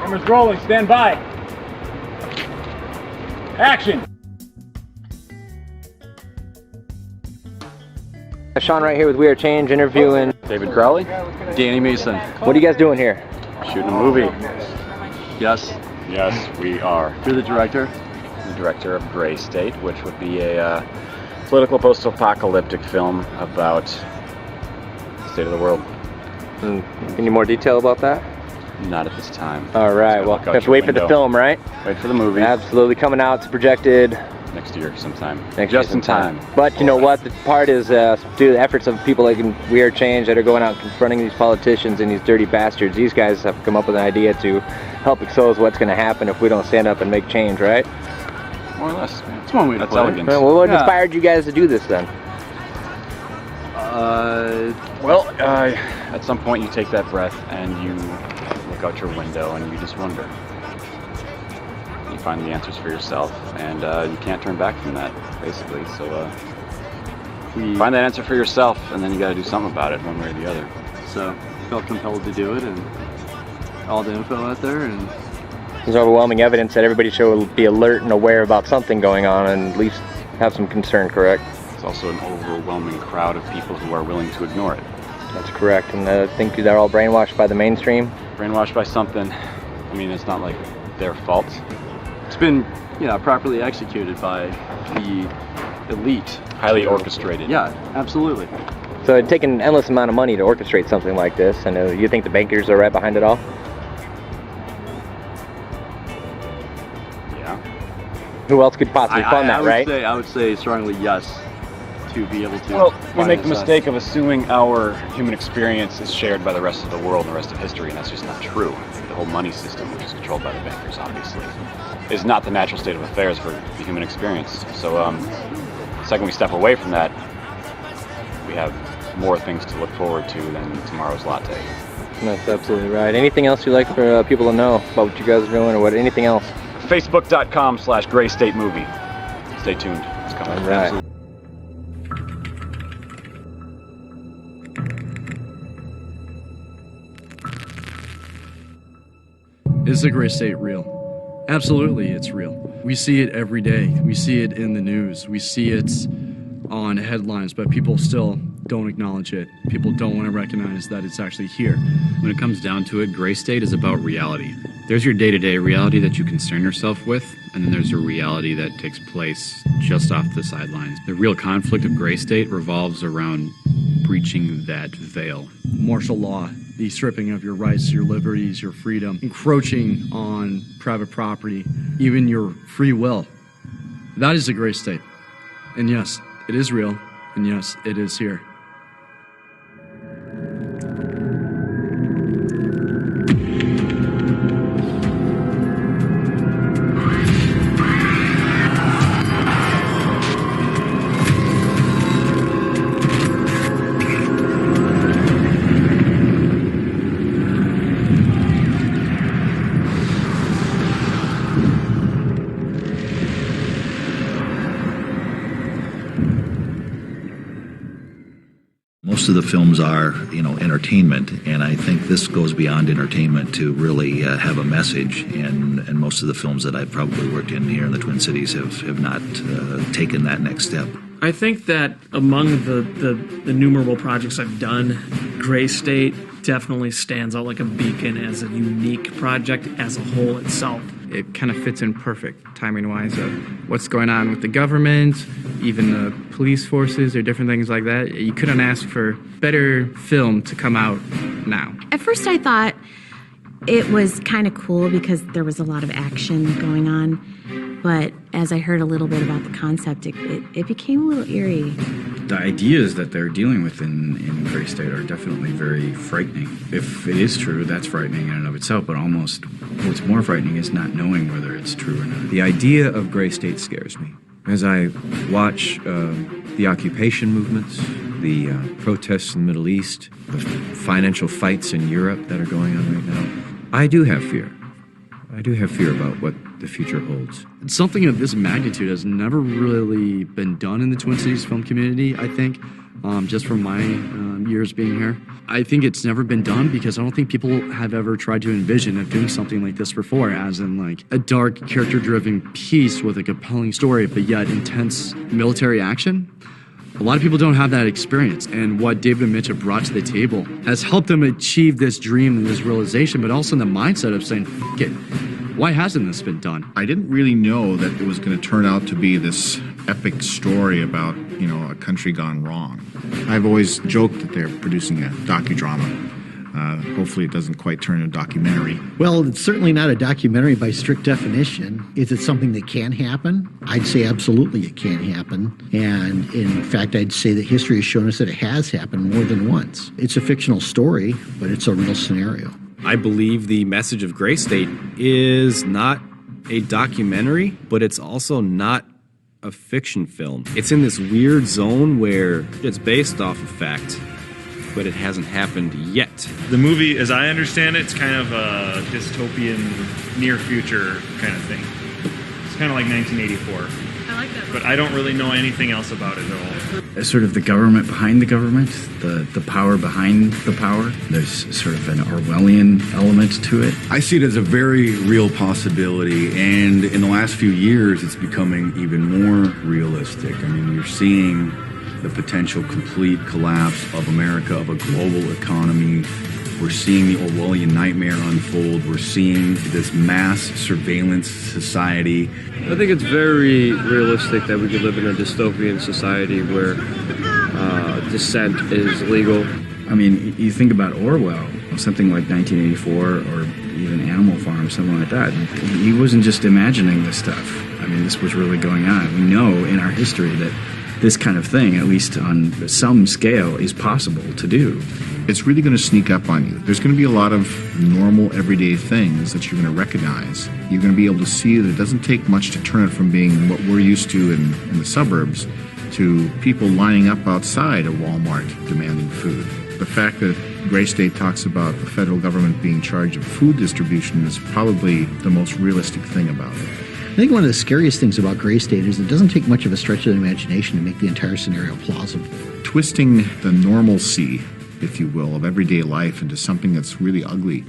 Camera's rolling, stand by. Action! Sean right here with We Are Change interviewing David Crowley. Danny Mason. What are you guys doing here? Shooting a movie. Yes. Yes, we are. You're the director? The director of Gray State, which would be a political post-apocalyptic film about the state of the world. Any more detail about that? Not at this time. All right, well, have to wait for the film, right? Wait for the movie. Absolutely, coming out, it's projected next year sometime. Just in time. But you know what, the part is due to the efforts of people like We Are Change that are going out confronting these politicians and these dirty bastards. These guys have come up with an idea to help expose what's going to happen if we don't stand up and make change, right? More or less. It's one way to That's play. elegance. Well, what inspired you guys to do this then? At some point you take that breath and you look out your window and you just wonder. You find the answers for yourself, and you can't turn back from that, basically. So you find that answer for yourself, and then you got to do something about it, one way or the other. So felt compelled to do it, and all the info out there, and There's overwhelming evidence that everybody should be alert and aware about something going on and at least have some concern, correct? It's also an overwhelming crowd of people who are willing to ignore it. That's correct, and I think they're all brainwashed by the mainstream. Brainwashed by something. I mean, it's not like their fault. it's been, properly executed by the elite. Highly orchestrated. Yeah, absolutely. So it'd take an endless amount of money to orchestrate something like this, and you think the bankers are right behind it all? Yeah. Who else could possibly fund that, right? I would say strongly yes, to be able to. Well, we make the finance mistake of assuming our human experience is shared by the rest of the world and the rest of history, and that's just not true. The whole money system, which is controlled by the bankers, obviously, is not the natural state of affairs for the human experience. So, the second we step away from that, we have more things to look forward to than tomorrow's latte. That's absolutely right. Anything else you'd like for people to know about what you guys are doing, or anything else? Facebook.com/GrayStateMovie. Stay tuned. It's coming. All right. Is the Gray State real? Absolutely, it's real. We see it every day. We see it in the news. We see it on headlines, but people still don't acknowledge it. People don't want to recognize that it's actually here. When it comes down to it, Gray State is about reality. There's your day-to-day reality that you concern yourself with, and then there's a reality that takes place just off the sidelines. The real conflict of Gray State revolves around breaching that veil. Martial law, the stripping of your rights, your liberties, your freedom, encroaching on private property, even your free will. That is the Gray State. And yes, it is real, and yes, it is here. Most of the films are, entertainment, and I think this goes beyond entertainment to really have a message, and most of the films that I've probably worked in here in the Twin Cities have not taken that next step. I think that among the innumerable projects I've done, Gray State definitely stands out like a beacon as a unique project as a whole itself. It kind of fits in perfect, timing-wise, of what's going on with the government, even the police forces, or different things like that. You couldn't ask for better film to come out now. At first I thought it was kind of cool because there was a lot of action going on, but as I heard a little bit about the concept, it became a little eerie. The ideas that they're dealing with in Gray State are definitely very frightening. If it is true, that's frightening in and of itself, but almost what's more frightening is not knowing whether it's true or not. The idea of Gray State scares me. As I watch the occupation movements, the protests in the Middle East, the financial fights in Europe that are going on right now, I do have fear. I do have fear about what the future holds. Something of this magnitude has never really been done in the Twin Cities film community, I think. just from my years being here. I think it's never been done because I don't think people have ever tried to envision of doing something like this before, as in like a dark, character-driven piece with a compelling story, but yet intense military action. A lot of people don't have that experience, and what David and Mitch have brought to the table has helped them achieve this dream and this realization, but also in the mindset of saying, F it, why hasn't this been done? I didn't really know that it was going to turn out to be this epic story about, you know, a country gone wrong. I've always joked that they're producing a docudrama. Hopefully it doesn't quite turn into a documentary. Well, it's certainly not a documentary by strict definition. Is it something that can happen? I'd say absolutely it can happen. And in fact, I'd say that history has shown us that it has happened more than once. It's a fictional story, but it's a real scenario. I believe the message of Gray State is not a documentary, but it's also not a fiction film. It's in this weird zone where it's based off of fact, but it hasn't happened yet. The movie, as I understand it, it's kind of a dystopian, near future kind of thing. It's kind of like 1984. I like that. But I don't really know anything else about it at all. It's sort of the government behind the government, the power behind the power. There's sort of an Orwellian element to it. I see it as a very real possibility, and in the last few years, it's becoming even more realistic. I mean, you're seeing the potential complete collapse of America, of a global economy. We're seeing the Orwellian nightmare unfold. We're seeing this mass surveillance society. I think it's very realistic that we could live in a dystopian society where dissent is legal. I mean, you think about Orwell, something like 1984 or even Animal Farm, something like that. He wasn't just imagining this stuff. I mean, this was really going on. We know in our history that this kind of thing, at least on some scale, is possible to do. It's really going to sneak up on you. There's going to be a lot of normal, everyday things that you're going to recognize. You're going to be able to see that it doesn't take much to turn it from being what we're used to in the suburbs to people lining up outside a Walmart demanding food. The fact that Gray State talks about the federal government being in charge of food distribution is probably the most realistic thing about it. I think one of the scariest things about Gray State is it doesn't take much of a stretch of the imagination to make the entire scenario plausible. Twisting the normalcy, if you will, of everyday life into something that's really ugly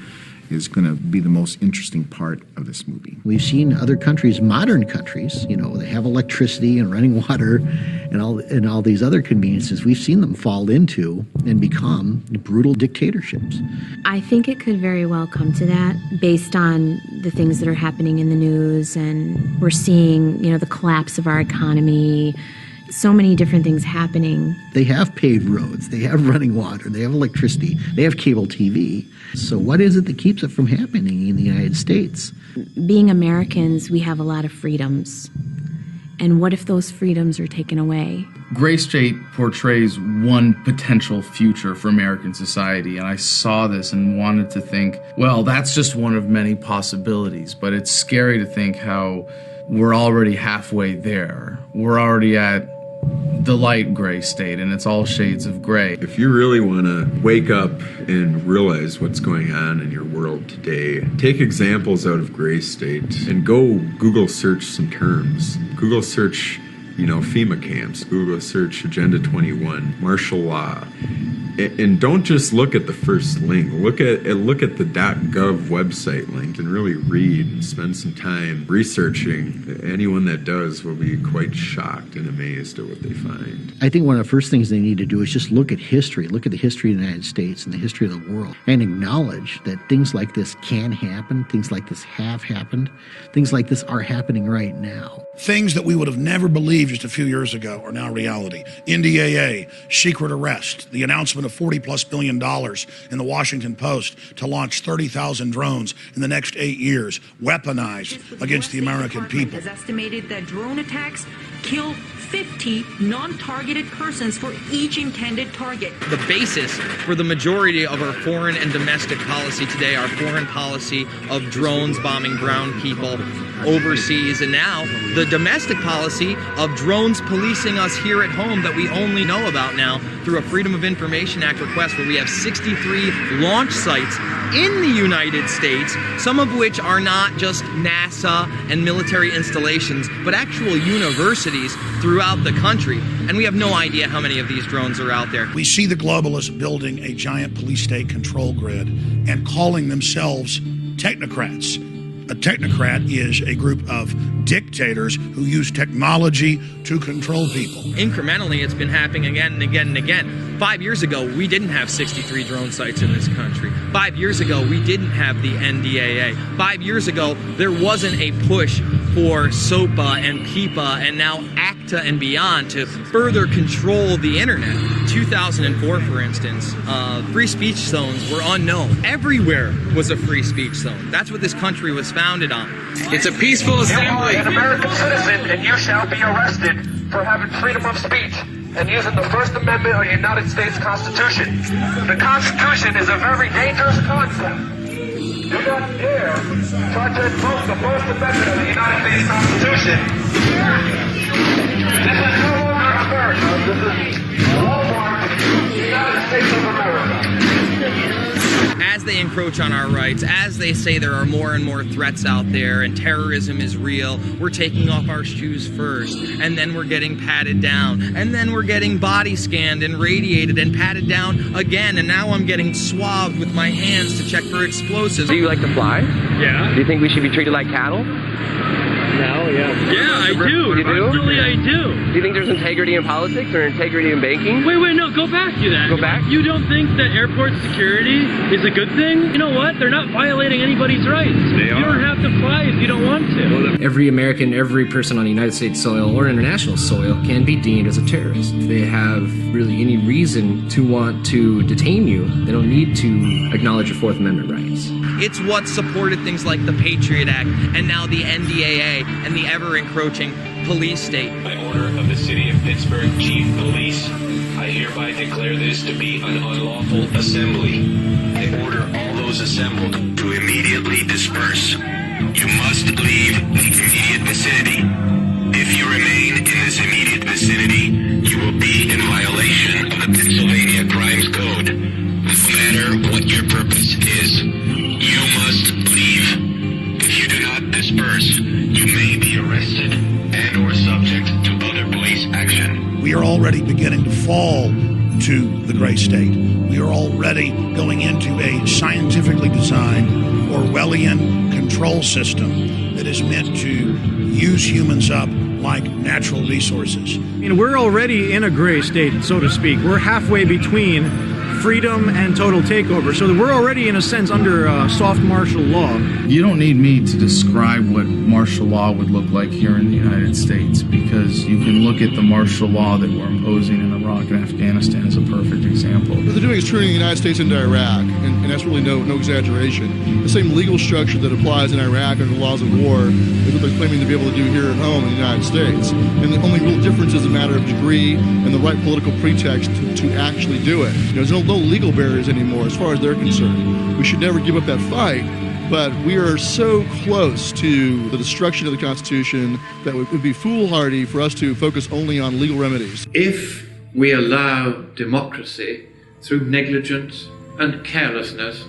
is going to be the most interesting part of this movie. We've seen other countries, modern countries, you know, they have electricity and running water and all these other conveniences. We've seen them fall into and become brutal dictatorships. I think it could very well come to that based on the things that are happening in the news, and we're seeing, you know, the collapse of our economy, so many different things happening. They have paved roads, they have running water, they have electricity, they have cable TV. So what is it that keeps it from happening in the United States? Being Americans, we have a lot of freedoms. And what if those freedoms are taken away? Gray State portrays one potential future for American society, and I saw this and wanted to think, well, that's just one of many possibilities, but it's scary to think how we're already halfway there. We're already at the light gray state, and it's all shades of gray. If you really want to wake up and realize what's going on in your world today, take examples out of Gray State and go Google search some terms. Google search, you know, FEMA camps. Google search Agenda 21, martial law. And don't just look at the first link. Look at the .gov website link and really read and spend some time researching. Anyone that does will be quite shocked and amazed at what they find. I think one of the first things they need to do is just look at history, look at the history of the United States and the history of the world, and acknowledge that things like this can happen, things like this have happened, things like this are happening right now. Things that we would have never believed just a few years ago are now reality. NDAA, secret arrest, the announcement of $40+ billion in the Washington Post to launch 30,000 drones in the next 8 years, weaponized against the American people. Has estimated that drone attacks kill 50 non-targeted persons for each intended target. The basis for the majority of our foreign and domestic policy today, our foreign policy of drones bombing brown people overseas, and now the domestic policy of drones policing us here at home that we only know about now through a Freedom of Information Act request where we have 63 launch sites in the United States, some of which are not just NASA and military installations, but actual universities throughout the country. And we have no idea how many of these drones are out there. We see the globalists building a giant police state control grid and calling themselves technocrats. A technocrat is a group of dictators who use technology to control people. Incrementally, it's been happening again and again and again. 5 years ago, we didn't have 63 drone sites in this country. 5 years ago, we didn't have the NDAA. 5 years ago, there wasn't a push for SOPA and PIPA and now ACTA and beyond to further control the internet. 2004, for instance, free speech zones were unknown. Everywhere was a free speech zone. That's what this country was founded on. It's a peaceful assembly. You are an American citizen and you shall be arrested for having freedom of speech and using the First Amendment of the United States Constitution. The Constitution is a very dangerous concept. Do not dare try to invoke the First Amendment of the United States Constitution. This is no longer America. This is Walmart, the United States of America. As they encroach on our rights, as they say there are more and more threats out there and terrorism is real, we're taking off our shoes first, and then we're getting patted down, and then we're getting body scanned and radiated and patted down again, and now I'm getting swabbed with my hands to check for explosives. Do you like to fly? Yeah. Do you think we should be treated like cattle? No, yeah. Yeah, I do. You do? Personally, I do. Do you think there's integrity in politics or integrity in banking? Wait, no, go back to that. Go back? You don't think that airport security is a good thing? You know what? They're not violating anybody's rights. You don't have to fly if you don't want to. Every American, every person on United States soil or international soil can be deemed as a terrorist. If they have really any reason to want to detain you, they don't need to acknowledge your Fourth Amendment rights. It's what supported things like the Patriot Act and now the NDAA and the ever-encroaching police state. By order of the City of Pittsburgh Chief Police, I hereby declare this to be an unlawful assembly. I order all those assembled to immediately disperse. You must leave the immediate vicinity. If you remain in this immediate vicinity, you will be in violation of the Pennsylvania Crimes Code. No matter what your purpose is, you must leave. If you do not disperse, you may be arrested and or subject to other police action. We are already beginning to fall to the gray state. We are already going into a scientifically designed Orwellian control system that is meant to use humans up like natural resources. I mean, we're already in a gray state, so to speak. We're halfway between freedom and total takeover. So we're already, in a sense, under soft martial law. You don't need me to describe what martial law would look like here in the United States, because you can look at the martial law that we're imposing in Iraq and Afghanistan as a perfect example. What they're doing is turning the United States into Iraq, and that's really no exaggeration. The same legal structure that applies in Iraq under the laws of war is what they're claiming to be able to do here at home in the United States. And the only real difference is a matter of degree and the right political pretext to actually do it. There's no legal barriers anymore as far as they're concerned. We should never give up that fight, but we are so close to the destruction of the Constitution that it would be foolhardy for us to focus only on legal remedies. If we allow democracy through negligence and carelessness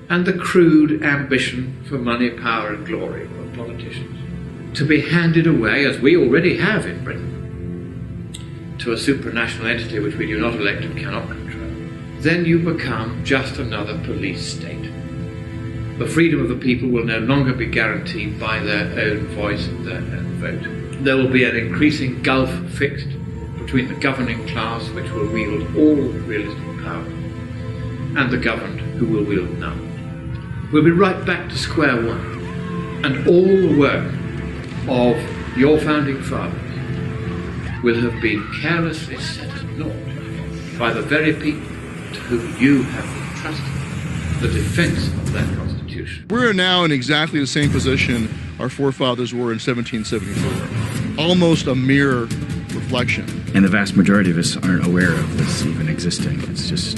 and the crude ambition for money, power and glory of politicians to be handed away, as we already have in Britain, to a supranational entity which we do not elect and cannot control, then you become just another police state. The freedom of the people will no longer be guaranteed by their own voice and their own vote. There will be an increasing gulf fixed between the governing class, which will wield all realistic power, and the governed, who will wield none. We'll be right back to square one, and all the work of your founding fathers will have been carelessly set at naught by the very people to whom you have entrusted the defense of that Constitution. We're now in exactly the same position our forefathers were in 1774. Almost a mere reflection. And the vast majority of us aren't aware of this even existing. It's just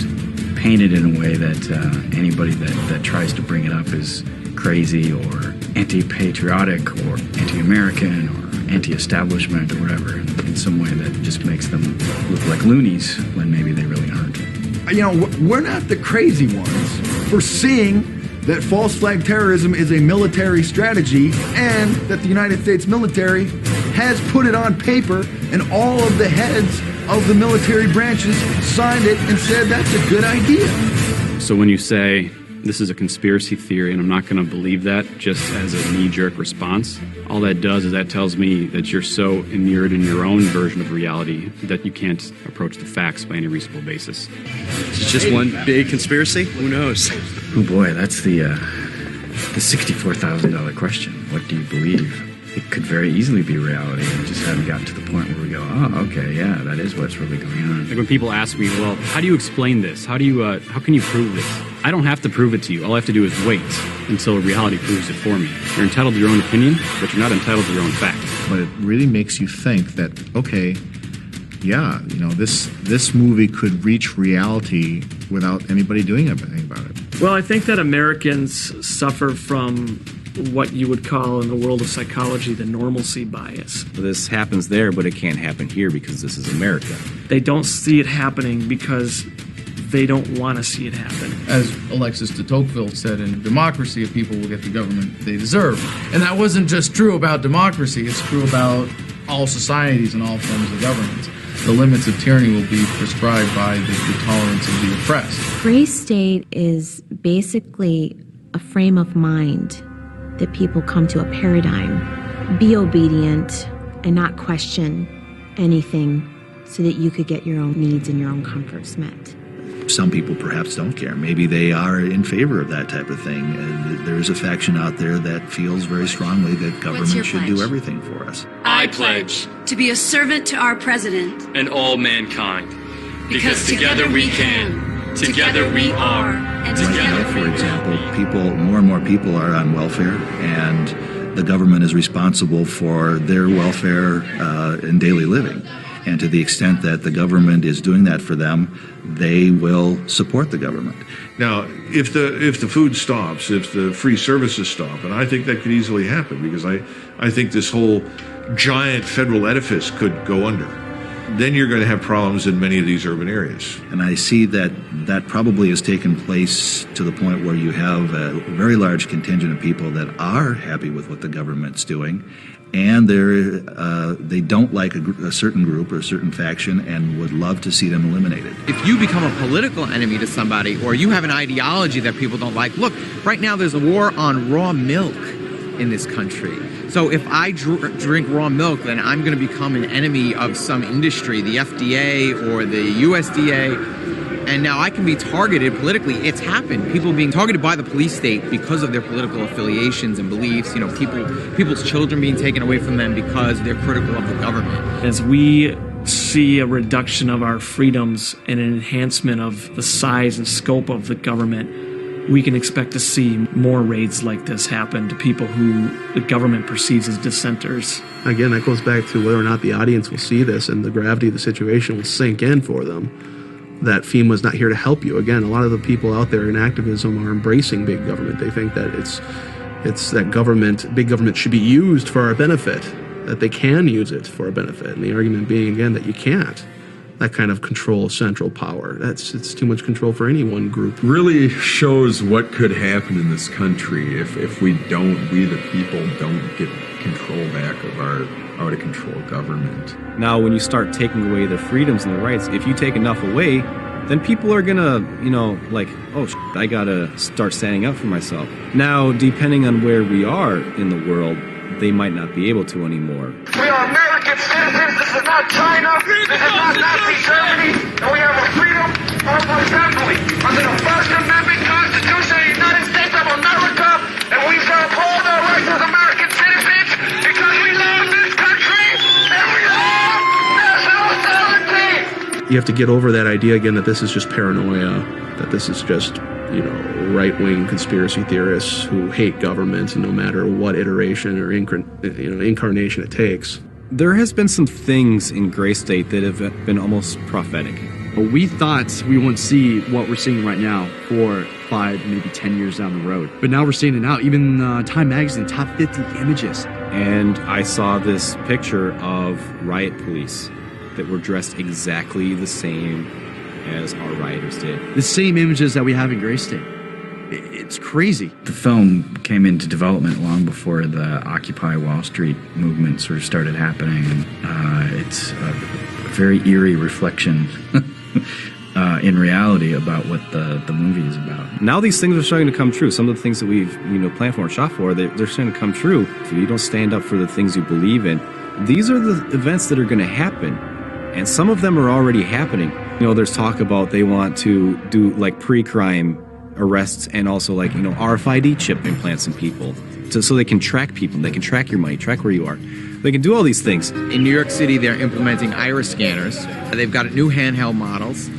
painted in a way that anybody that tries to bring it up is crazy or anti-patriotic or anti-American or anti-establishment or whatever in some way that just makes them look like loonies when maybe they really aren't. You know, we're not the crazy ones for seeing that false flag terrorism is a military strategy and that the United States military has put it on paper and all of the heads of the military branches signed it and said that's a good idea. So when you say this is a conspiracy theory and I'm not going to believe that just as a knee-jerk response, all that does is that tells me that you're so immured in your own version of reality that you can't approach the facts by any reasonable basis. It's just one big conspiracy? Who knows? Oh boy, that's the $64,000 question. What do you believe? It could very easily be reality and just haven't gotten to the point where we go, oh, okay, yeah, that is what's really going on. Like when people ask me, well, how do you explain this? How can you prove this? I don't have to prove it to you. All I have to do is wait until reality proves it for me. You're entitled to your own opinion, but you're not entitled to your own facts. But it really makes you think that, okay, yeah, you know, this movie could reach reality without anybody doing anything about it. Well, I think that Americans suffer from what you would call in the world of psychology the normalcy bias. This happens there, but it can't happen here because this is America. They don't see it happening because they don't want to see it happen. As Alexis de Tocqueville said, in democracy, people will get the government they deserve. And that wasn't just true about democracy, it's true about all societies and all forms of government. The limits of tyranny will be prescribed by the tolerance of the oppressed. Gray state is basically a frame of mind that people come to a paradigm. Be obedient and not question anything so that you could get your own needs and your own comforts met. Some people perhaps don't care. Maybe they are in favor of that type of thing. And there's a faction out there that feels very strongly that government should do everything for us. I pledge to be a servant to our president and all mankind, because together we can, together we are, and Right now, for example, more and more people are on welfare, and the government is responsible for their welfare in daily living. And to the extent that the government is doing that for them, they will support the government. Now, if the food stops, if the free services stop, and I think that could easily happen because I think this whole giant federal edifice could go under, then you're going to have problems in many of these urban areas. And I see that that probably has taken place to the point where you have a very large contingent of people that are happy with what the government's doing, and they don't like a certain group or a certain faction and would love to see them eliminated. If you become a political enemy to somebody or you have an ideology that people don't like, look, right now there's a war on raw milk in this country. So if I drink raw milk, then I'm going to become an enemy of some industry, the FDA or the USDA. And now I can be targeted politically. It's happened. People being targeted by the police state because of their political affiliations and beliefs. You know, people's children being taken away from them because they're critical of the government. As we see a reduction of our freedoms and an enhancement of the size and scope of the government, we can expect to see more raids like this happen to people who the government perceives as dissenters. Again, that goes back to whether or not the audience will see this and the gravity of the situation will sink in for them. That FEMA's not here to help you. Again, a lot of the people out there in activism are embracing big government. They think that it's that big government should be used for our benefit, that they can use it for our benefit. And the argument being, again, that you can't. That kind of control, central power. It's too much control for any one group. Really shows what could happen in this country if we the people don't get control back of our out of control government. Now, when you start taking away their freedoms and their rights, if you take enough away, then people are gonna, like, oh, I gotta start standing up for myself. Now, depending on where we are in the world, they might not be able to anymore. We are American citizens. This is not China. This is not Nazi Germany. And we have a freedom of assembly under the First Amendment Constitution of the United States of America. And we shall uphold our rights as American citizens because we love this country and we love national sovereignty. You have to get over that idea again that this is just paranoia, that this is just, right-wing conspiracy theorists who hate government no matter what iteration or incarnation it takes. There has been some things in Gray State that have been almost prophetic. But we thought we wouldn't see what we're seeing right now for 5, maybe 10 years down the road. But now we're seeing it now. Even Time Magazine, top 50 images. And I saw this picture of riot police that were dressed exactly the same as our rioters did. The same images that we have in Gray State. It's crazy. The film came into development long before the Occupy Wall Street movement sort of started happening. And it's a very eerie reflection in reality about what the movie is about. Now these things are starting to come true. Some of the things that we've planned for and shot for, they're starting to come true. If you don't stand up for the things you believe in, these are the events that are going to happen. And some of them are already happening. There's talk about they want to do like pre-crime arrests and also like, RFID chip implants in people so they can track people. They can track your money, track where you are. They can do all these things. In New York City, they're implementing iris scanners. They've got new handheld models.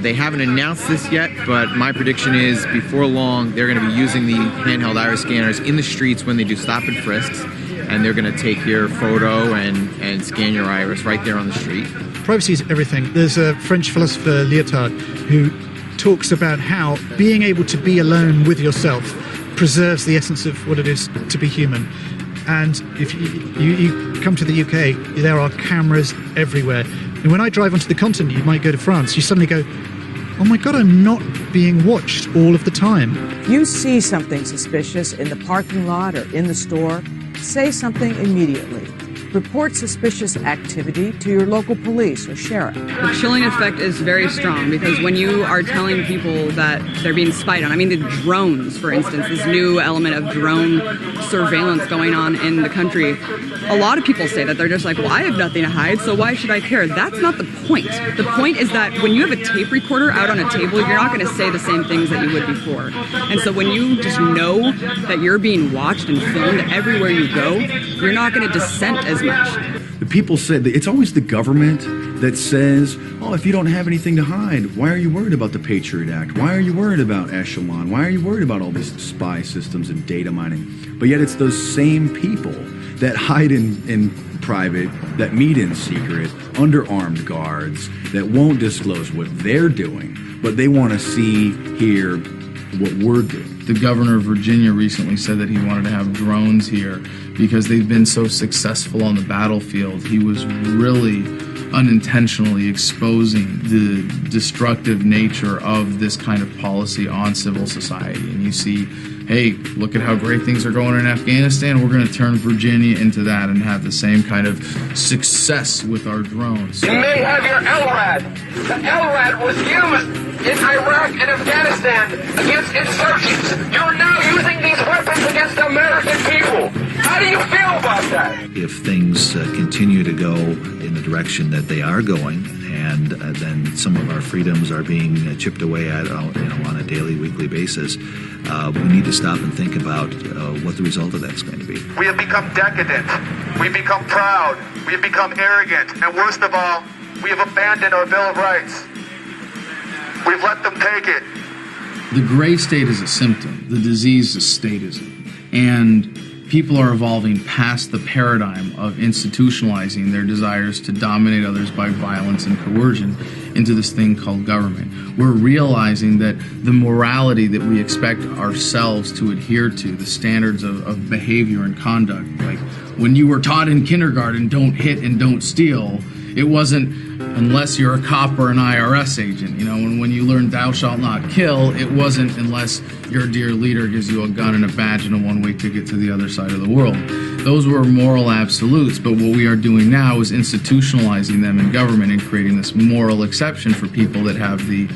They haven't announced this yet, but my prediction is before long, they're going to be using the handheld iris scanners in the streets when they do stop and frisks, and they're going to take your photo and scan your iris right there on the street. Privacy is everything. There's a French philosopher, Lyotard, who talks about how being able to be alone with yourself preserves the essence of what it is to be human. And if you come to the UK, there are cameras everywhere. And when I drive onto the continent, you might go to France, you suddenly go, oh my God, I'm not being watched all of the time. You see something suspicious in the parking lot or in the store, say something immediately. Report suspicious activity to your local police or sheriff. The chilling effect is very strong because when you are telling people that they're being spied on, I mean the drones, for instance, this new element of drone surveillance going on in the country, a lot of people say that they're just like, well, I have nothing to hide, so why should I care? That's not the point. The point is that when you have a tape recorder out on a table, you're not going to say the same things that you would before. And so when you just know that you're being watched and filmed everywhere you go, you're not going to dissent as much. The people said that it's always the government that says, oh, if you don't have anything to hide, why are you worried about the Patriot Act? Why are you worried about Echelon? Why are you worried about all these spy systems and data mining? But yet it's those same people that hide in private, that meet in secret, under armed guards, that won't disclose what they're doing, but they want to see, hear what we're doing. The governor of Virginia recently said that he wanted to have drones here because they've been so successful on the battlefield. He was really unintentionally exposing the destructive nature of this kind of policy on civil society. And you see, hey, look at how great things are going in Afghanistan. We're going to turn Virginia into that and have the same kind of success with our drones. You may have your LRAD. The LRAD was used in Iraq and Afghanistan against insurgents. You're now using these weapons against the American people. How do you feel about that? If things continue to go in the direction that they are going, and then some of our freedoms are being chipped away at on a daily, weekly basis, we need to stop and think about what the result of that's going to be. We have become decadent. We've become proud. We have become arrogant. And worst of all, we have abandoned our Bill of Rights. We've let them take it. The gray state is a symptom. The disease is statism. And people are evolving past the paradigm of institutionalizing their desires to dominate others by violence and coercion into this thing called government. We're realizing that the morality that we expect ourselves to adhere to, the standards of behavior and conduct, like when you were taught in kindergarten, don't hit and don't steal, it wasn't unless you're a cop or an IRS agent. When you learned thou shalt not kill, it wasn't unless your dear leader gives you a gun and a badge and a one-way ticket to the other side of the world. Those were moral absolutes, but what we are doing now is institutionalizing them in government and creating this moral exception for people that have the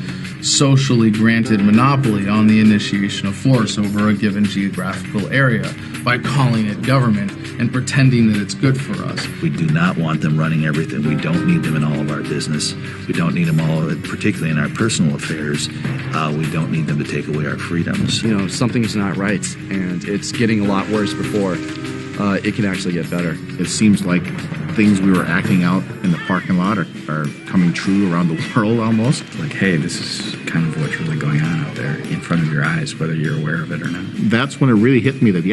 socially granted monopoly on the initiation of force over a given geographical area by calling it government and pretending that it's good for us. We do not want them running everything. We don't need them in all of our business. We don't need them all, particularly in our personal affairs. We don't need them to take away our freedoms. Something's not right, and it's getting a lot worse before it can actually get better. It seems like things we were acting out in the parking lot are coming true around the world almost. Like, hey, this is kind of what's really going on out there in front of your eyes, whether you're aware of it or not. That's when it really hit me that,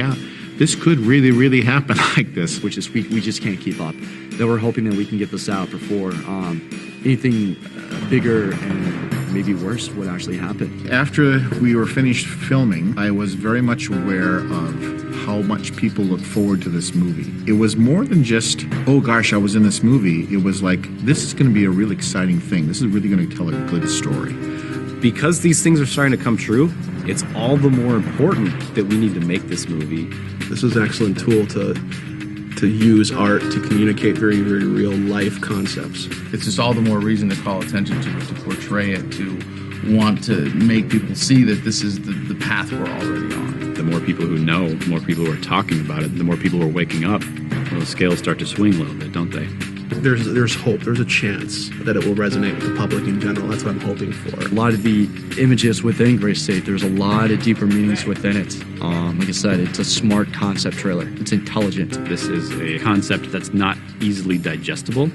this could really, really happen like this. Which is we just can't keep up. That we're hoping that we can get this out before anything bigger and maybe worse would actually happen. After we were finished filming, I was very much aware of how much people look forward to this movie. It was more than just, oh gosh, I was in this movie. It was like, this is going to be a really exciting thing. This is really going to tell a good story. Because these things are starting to come true, it's all the more important that we need to make this movie. This is an excellent tool to use art to communicate very, very real life concepts. It's just all the more reason to call attention to it, to portray it, to want to make people see that this is the path we're already on. The more people who know, the more people who are talking about it, the more people who are waking up, well, the scales start to swing a little bit, don't they? There's hope. There's a chance that it will resonate with the public in general. That's what I'm hoping for. A lot of the images within Gray State, there's a lot of deeper meanings within it. Like I said, it's a smart concept trailer. It's intelligent. This is a concept that's not easily digestible.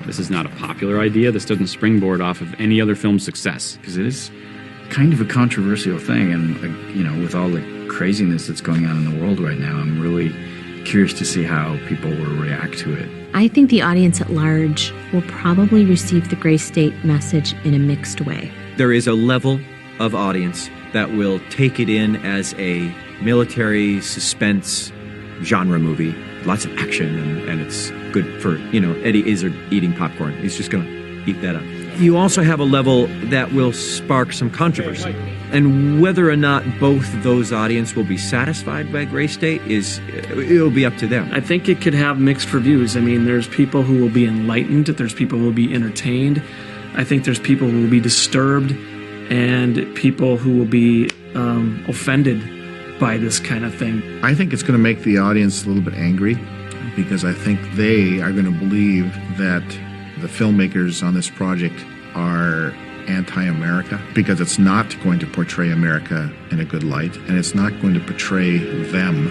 This is not a popular idea. This doesn't springboard off of any other film's success. Because it is kind of a controversial thing, and with all the craziness that's going on in the world right now, I'm really curious to see how people will react to it. I think the audience at large will probably receive the Gray State message in a mixed way. There is a level of audience that will take it in as a military suspense genre movie. Lots of action, and it's good for, Eddie Izzard eating popcorn. He's just going to eat that up. You also have a level that will spark some controversy. And whether or not both those audience will be satisfied by Gray State it'll be up to them. I think it could have mixed reviews. I mean, there's people who will be enlightened, there's people who will be entertained. I think there's people who will be disturbed, and people who will be offended by this kind of thing. I think it's going to make the audience a little bit angry, because I think they are going to believe that the filmmakers on this project are anti-America, because it's not going to portray America in a good light, and it's not going to portray them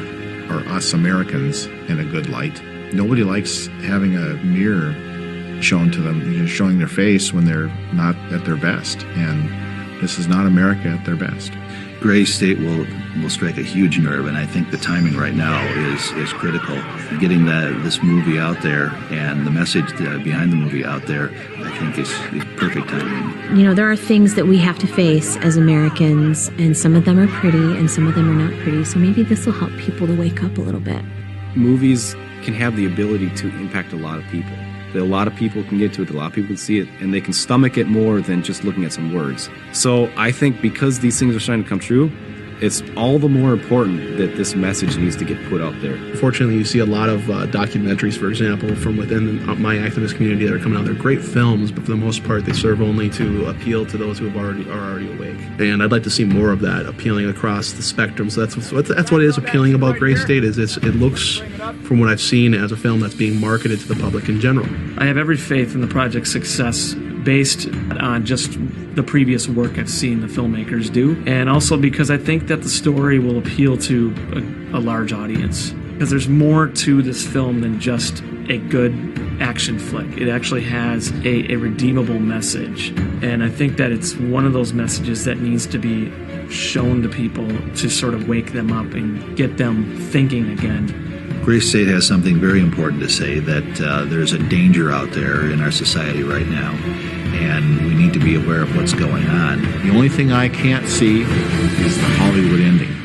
or us Americans in a good light. Nobody likes having a mirror shown to them, showing their face when they're not at their best, and this is not America at their best. Gray State will strike a huge nerve, and I think the timing right now is critical. Getting this movie out there and the message behind the movie out there, I think is perfect timing. There are things that we have to face as Americans, and some of them are pretty and some of them are not pretty, so maybe this will help people to wake up a little bit. Movies can have the ability to impact a lot of people. A lot of people can get to it, a lot of people can see it, and they can stomach it more than just looking at some words. So I think because these things are starting to come true, it's all the more important that this message needs to get put out there. Unfortunately, you see a lot of documentaries, for example, from within my activist community that are coming out. They're great films, but for the most part, they serve only to appeal to those who are already awake. And I'd like to see more of that, appealing across the spectrum. So that's what is appealing about Gray State. It looks, from what I've seen, as a film that's being marketed to the public in general. I have every faith in the project's success based on just the previous work I've seen the filmmakers do, and also because I think that the story will appeal to a large audience. Because there's more to this film than just a good action flick. It actually has a redeemable message, and I think that it's one of those messages that needs to be shown to people to sort of wake them up and get them thinking again. Gray State has something very important to say, that there's a danger out there in our society right now, and we need to be aware of what's going on. The only thing I can't see is the Hollywood ending.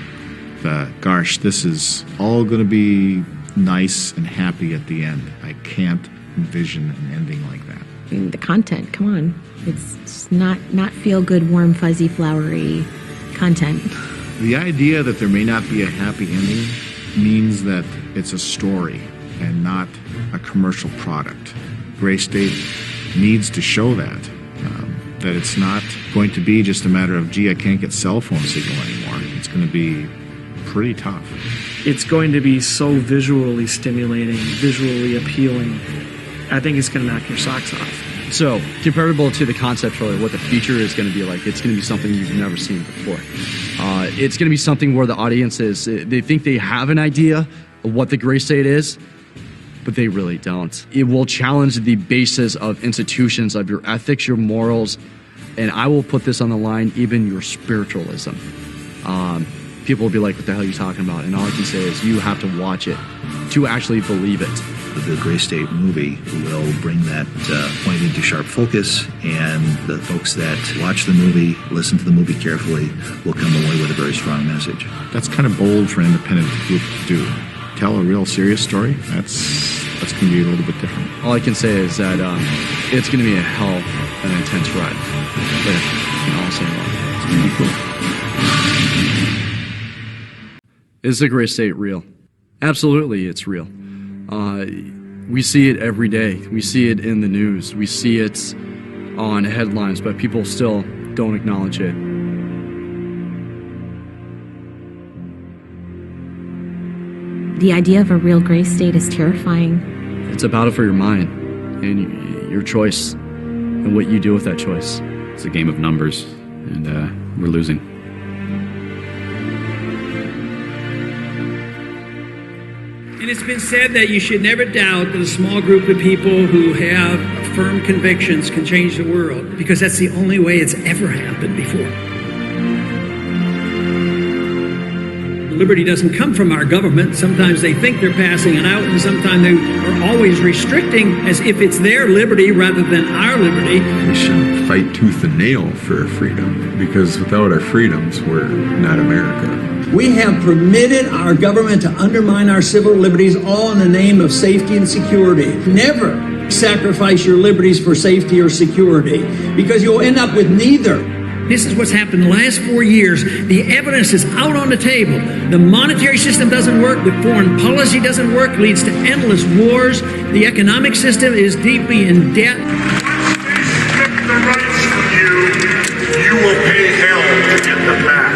Gosh, this is all going to be nice and happy at the end. I can't envision an ending like that. I mean, the content, come on. It's not feel good, warm, fuzzy, flowery content. The idea that there may not be a happy ending means that it's a story and not a commercial product. Gray State needs to show that it's not going to be just a matter of, gee, I can't get cell phone signal anymore. It's going to be pretty tough. It's going to be so visually stimulating, visually appealing. I think it's going to knock your socks off. So, comparable to the concept trailer, what the future is going to be like, it's going to be something you've never seen before. It's going to be something where the audience they think they have an idea of what the Gray State is, but they really don't. It will challenge the basis of institutions, of your ethics, your morals, and I will put this on the line, even your spiritualism. people will be like, what the hell are you talking about? And all I can say is you have to watch it to actually believe it. The Gray State movie will bring that point into sharp focus, and the folks that watch the movie, listen to the movie carefully, will come away with a very strong message. That's kind of bold for an independent group to do. Tell a real serious story, that's going to be a little bit different. All I can say is that it's going to be a hell of an intense ride. But all say it's going to be cool. Is the Gray State real? Absolutely, it's real. We see it every day. We see it in the news. We see it on headlines, but people still don't acknowledge it. The idea of a real gray state is terrifying. It's a battle for your mind and your choice and what you do with that choice. It's a game of numbers, and we're losing. And it's been said that you should never doubt that a small group of people who have firm convictions can change the world, because that's the only way it's ever happened before. Liberty doesn't come from our government. Sometimes they think they're passing it out, and sometimes they are always restricting as if it's their liberty rather than our liberty. We should fight tooth and nail for our freedom, because without our freedoms, we're not America. We have permitted our government to undermine our civil liberties, all in the name of safety and security. Never sacrifice your liberties for safety or security, because you'll end up with neither. This is what's happened the last 4 years. The evidence is out on the table. The monetary system doesn't work. The foreign policy doesn't work. Leads to endless wars. The economic system is deeply in debt. The rights from you will pay hell to get them back.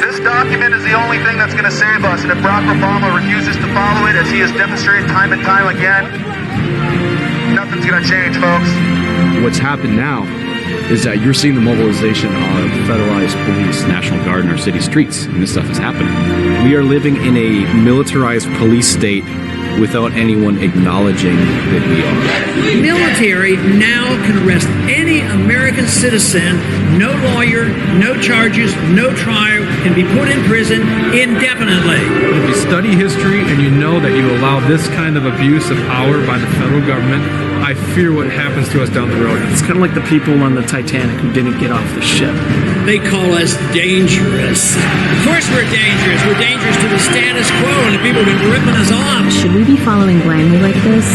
This document is the only thing that's going to save us, and if Barack Obama refuses to follow it, as he has demonstrated time and time again, nothing's going to change, folks. What's happened now is that you're seeing the mobilization of federalized police, National Guard in our city streets, and this stuff is happening. We are living in a militarized police state without anyone acknowledging that we are. The military now can arrest any American citizen, no lawyer, no charges, no trial, can be put in prison indefinitely. If you study history and you know that you allow this kind of abuse of power by the federal government, I fear what happens to us down the road. It's kind of like the people on the Titanic who didn't get off the ship. They call us dangerous. Of course we're dangerous. We're dangerous to the status quo, and the people have been ripping us off. Should we be following blindly like this,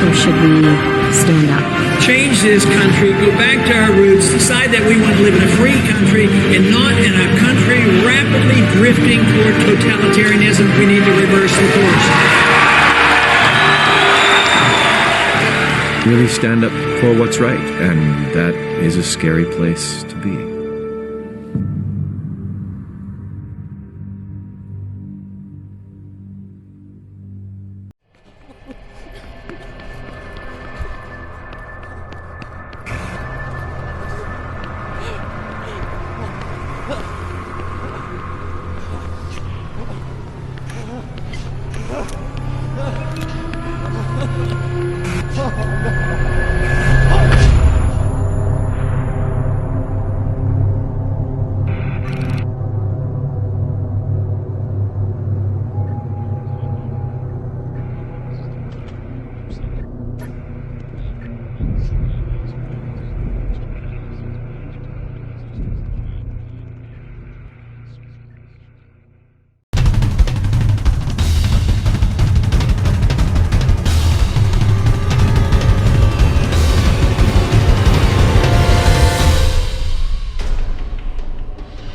or should we stand up? Change this country, go back to our roots, decide that we want to live in a free country and not in a country rapidly drifting toward totalitarianism. We need to reverse the course. Really stand up for what's right, and that is a scary place to be.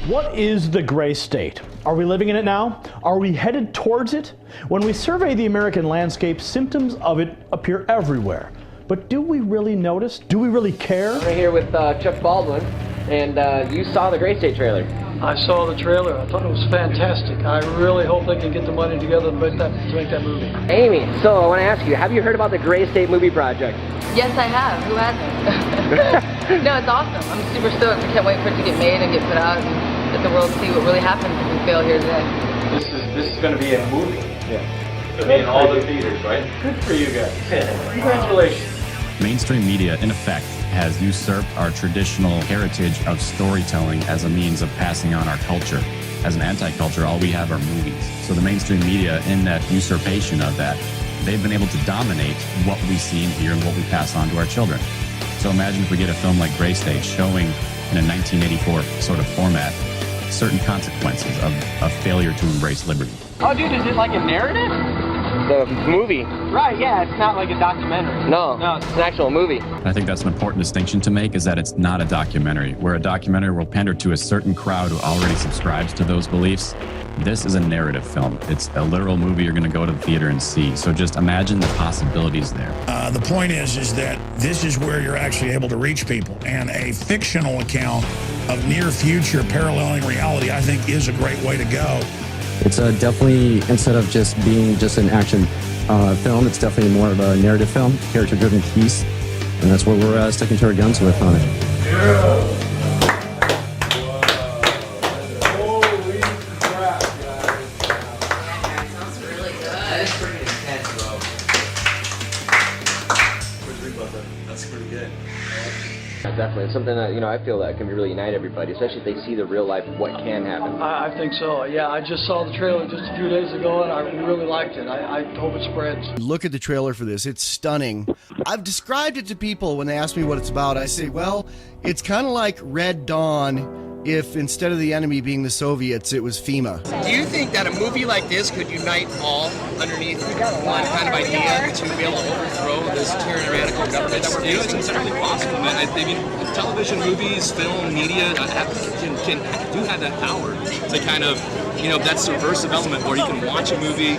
What is the gray state? Are we living in it now? Are we headed towards it? When we survey the American landscape, symptoms of it appear everywhere. But do we really notice? Do we really care? We're here with Chuck Baldwin, and you saw the Gray State trailer. I saw the trailer. I thought it was fantastic. I really hope they can get the money together to make that movie. Amy, so I want to ask you, have you heard about the Gray State movie project? Yes, I have. Who hasn't? No, it's awesome. I'm super stoked. I can't wait for it to get made and get put out and let the world see what really happens if we fail here today. This is going to be a movie. Yeah. It'll be in all the theaters, right? Good for you guys. Congratulations. Mainstream media, in effect, has usurped our traditional heritage of storytelling as a means of passing on our culture. As an anti-culture, all we have are movies. So the mainstream media, in that usurpation of that, they've been able to dominate what we see and hear and what we pass on to our children. So imagine if we get a film like Gray State showing in a 1984 sort of format certain consequences of failure to embrace liberty. Oh, dude, is it like a narrative? The movie. Right, yeah, it's not like a documentary. No, it's an actual movie. I think that's an important distinction to make, is that it's not a documentary. Where a documentary will pander to a certain crowd who already subscribes to those beliefs, this is a narrative film. It's a literal movie you're going to go to the theater and see. So just imagine the possibilities there. The point is that this is where you're actually able to reach people. And a fictional account of near future paralleling reality, I think, is a great way to go. It's definitely, instead of just being just an action film, it's definitely more of a narrative film, character-driven piece, and that's what we're sticking to our guns with on it. Definitely. It's something that, I feel that can really unite everybody, especially if they see the real life of what can happen. I think so. Yeah, I just saw the trailer just a few days ago, and I really liked it. I hope it spreads. Look at the trailer for this. It's stunning. I've described it to people when they ask me what it's about. I say, well, it's kind of like Red Dawn if instead of the enemy being the Soviets, it was FEMA. Do you think that a movie like this could unite all underneath one kind of idea to be able to overthrow this tyrannical government that we're facing? It's entirely possible. I mean, television, movies, film, media do have that power to kind of, that subversive element where you can watch a movie,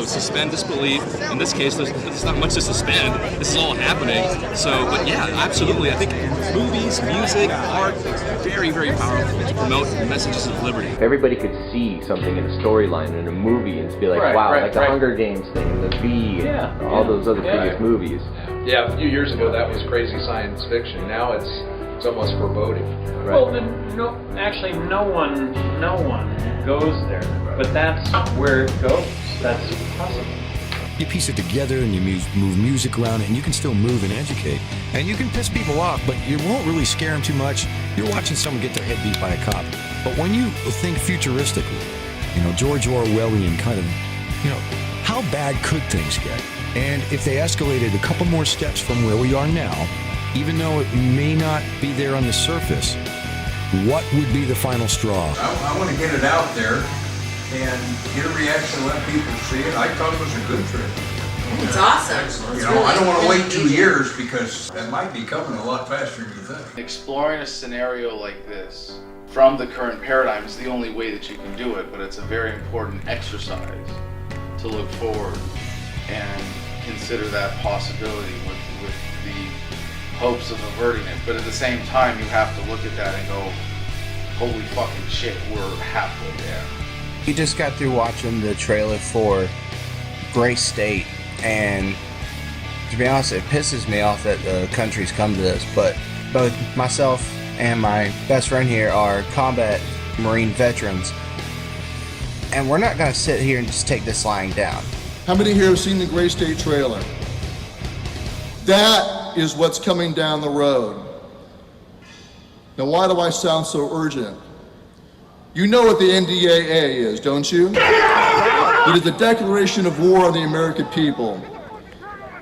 suspend disbelief. In this case, there's not much to suspend. This is all happening. So, but yeah, absolutely. I think movies, music, art, very, very powerful to promote messages of liberty. If everybody could see something in a storyline in a movie and be like, wow, like the Hunger Games thing and the Bee and all those other previous movies. Yeah, a few years ago that was crazy science fiction. Now it's almost foreboding. Right. Well, then no one goes there, but that's where it goes. That's possible. You piece it together and you move music around and you can still move and educate. And you can piss people off, but you won't really scare them too much. You're watching someone get their head beat by a cop. But when you think futuristically, George Orwellian kind of, how bad could things get? And if they escalated a couple more steps from where we are now, even though it may not be there on the surface, what would be the final straw? I want to get it out there and get a reaction, let people see it. I thought it was a good trip. It's awesome. I don't want to wait 2 years because that might be coming a lot faster than you think. Exploring a scenario like this from the current paradigm is the only way that you can do it, but it's a very important exercise to look forward and consider that possibility with the hopes of averting it. But at the same time, you have to look at that and go, holy fucking shit, we're halfway there. We just got through watching the trailer for Gray State, and to be honest, it pisses me off that the country's come to this, but both myself and my best friend here are combat Marine veterans, and we're not going to sit here and just take this lying down. How many here have seen the Gray State trailer? That is what's coming down the road. Now, why do I sound so urgent? You know what the NDAA is, don't you? It is the Declaration of War on the American people.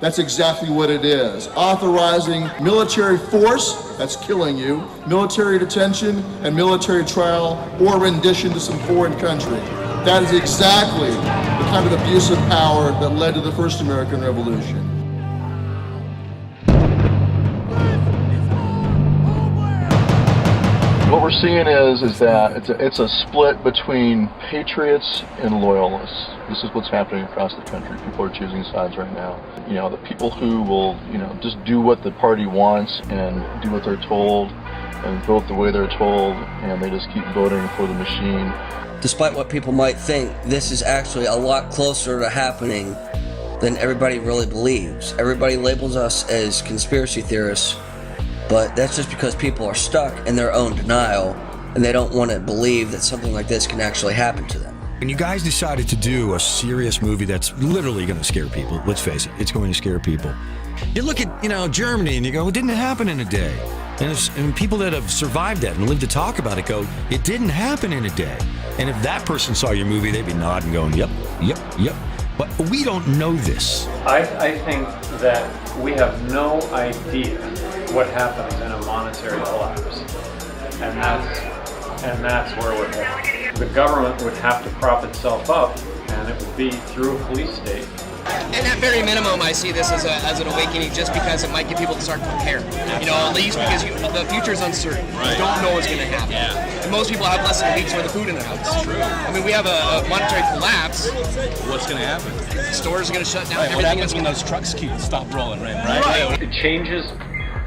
That's exactly what it is. Authorizing military force, that's killing you, military detention, and military trial or rendition to some foreign country. That is exactly the kind of abuse of power that led to the first American Revolution. What we're seeing is that it's a split between patriots and loyalists. This is what's happening across the country. People are choosing sides right now. The people who will, just do what the party wants and do what they're told and vote the way they're told, and they just keep voting for the machine. Despite what people might think, this is actually a lot closer to happening than everybody really believes. Everybody labels us as conspiracy theorists, but that's just because people are stuck in their own denial and they don't want to believe that something like this can actually happen to them. When you guys decided to do a serious movie that's literally going to scare people, let's face it, it's going to scare people. You look at, Germany and you go, it didn't happen in a day. And people that have survived that and lived to talk about it go, it didn't happen in a day. And if that person saw your movie, they'd be nodding going, yep. But we don't know this. I think that we have no idea what happens in a monetary collapse. And that's where we're headed. The government would have to prop itself up, and it would be through a police state. And at very minimum, I see this as an awakening, just because it might get people to start to prepare. At least because the future is uncertain. You don't know what's going to happen. And most people have less than a week's worth of food in their house. True. I mean, we have a monetary collapse. What's going to happen? Stores are going to shut down. Right, what happens when those trucks stop rolling, right? It changes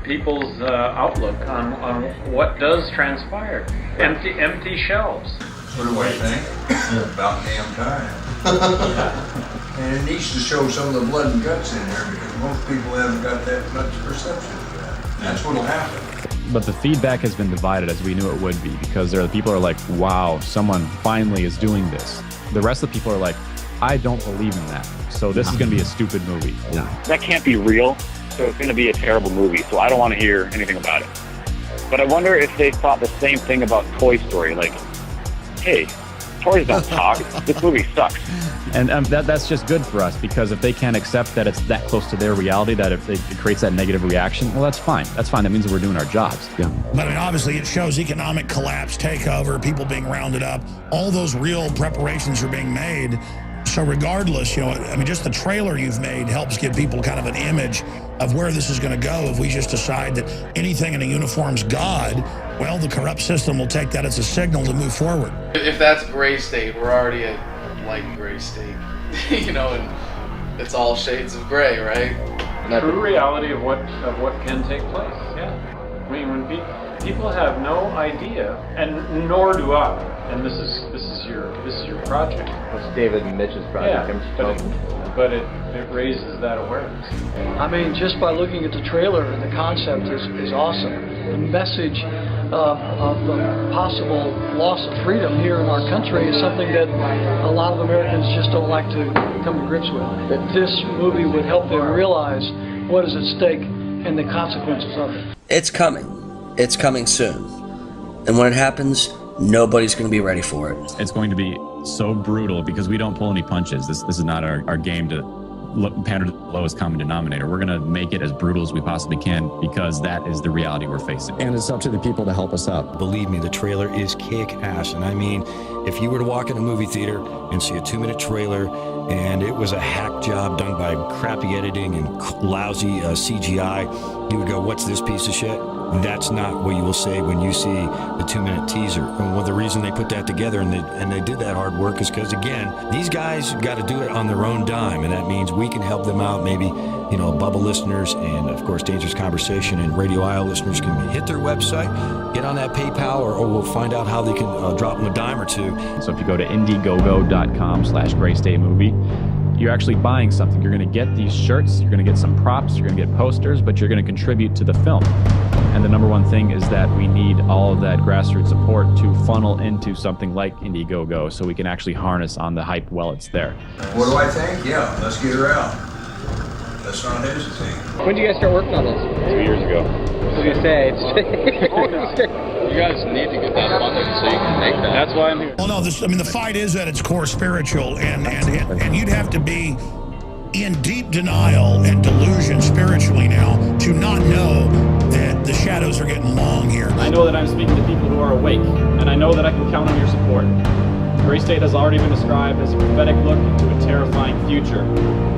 people's outlook on what does transpire. Empty shelves. What do I think? About damn time. And it needs to show some of the blood and guts in there, because most people haven't got that much perception of that. That's what'll happen. But the feedback has been divided, as we knew it would be, because there are people who are like, wow, someone finally is doing this. The rest of the people are like, I don't believe in that. So this is going to be a stupid movie. That can't be real, so it's going to be a terrible movie, so I don't want to hear anything about it. But I wonder if they thought the same thing about Toy Story, like, hey, toys don't talk, this movie sucks. And that's just good for us, because if they can't accept that it's that close to their reality, that if it creates that negative reaction, well, that's fine. That's fine. That means that we're doing our jobs. Yeah. But obviously it shows economic collapse, takeover, people being rounded up. All those real preparations are being made. So regardless, just the trailer you've made helps give people kind of an image of where this is going to go. If we just decide that anything in a uniform's God, well, the corrupt system will take that as a signal to move forward. If that's gray state, we're already at light gray state, and it's all shades of gray, right? True reality of what can take place. Yeah, I mean, when people have no idea, and nor do I. And this is your project. It's David and Mitch's project. Yeah, but it raises that awareness. I mean, just by looking at the trailer, the concept is awesome. The message of the possible loss of freedom here in our country is something that a lot of Americans just don't like to come to grips with. That this movie would help them realize what is at stake and the consequences of it. It's coming. It's coming soon. And when it happens, nobody's going to be ready for it. It's going to be so brutal, because we don't pull any punches. This is not our game to pander to the lowest common denominator. We're going to make it as brutal as we possibly can, because that is the reality we're facing. And it's up to the people to help us out. Believe me, the trailer is kick-ass. And I mean, if you were to walk in a movie theater and see a 2-minute trailer and it was a hack job done by crappy editing and lousy CGI, you would go, what's this piece of shit? That's not what you will say when you see the 2-minute teaser. And the reason they put that together and they did that hard work is because, again, these guys got to do it on their own dime, and that means we can help them out. Maybe, Bubba listeners and, of course, Dangerous Conversation and Radio Isle listeners can hit their website, get on that PayPal, or we'll find out how they can drop them a dime or two. So if you go to indiegogo.com/GrayStateMovie, you're actually buying something. You're going to get these shirts, you're going to get some props, you're going to get posters, but you're going to contribute to the film. And the number one thing is that we need all of that grassroots support to funnel into something like Indiegogo, so we can actually harness on the hype while it's there. What do I think? Yeah, let's get her out. Let's not hesitate. When did you guys start working on this? 2 years ago. I was going to say, You guys need to get that funding so you can make that. That's why I'm here. Well, no, the fight is at its core spiritual, and you'd have to be in deep denial and delusion spiritually now to not know that the shadows are getting long here. I know that I'm speaking to people who are awake, and I know that I can count on your support. Gray State has already been described as a prophetic look into a terrifying future,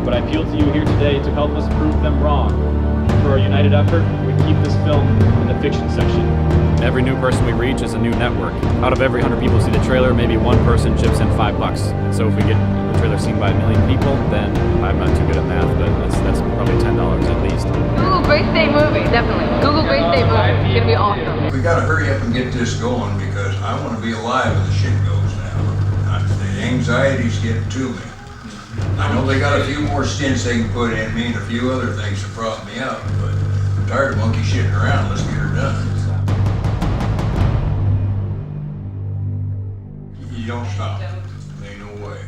but I appeal to you here today to help us prove them wrong. Through our united effort, we keep this film in the fiction section. Every new person we reach is a new network. Out of every 100 people who see the trailer, maybe one person chips in $5. And so if we get the trailer seen by 1 million people, then I'm not too good at math, but that's probably $10 at least. Google Gray State Movie, definitely. Google Gray State Movie. It's going to be awesome. We got to hurry up and get this going, because I want to be alive when the shit goes now. The anxiety's getting to me. I know they got a few more stints they can put in me and a few other things to prop me up, but I'm tired of monkey shitting around. Let's get her done. You don't stop. Ain't no way.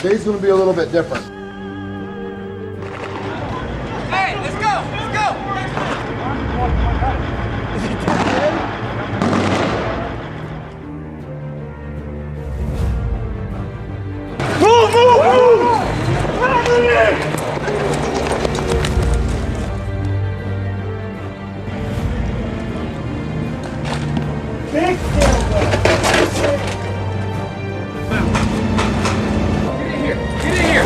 Today's going to be a little bit different. Hey, let's go! Let's go! Move! Big Get in here!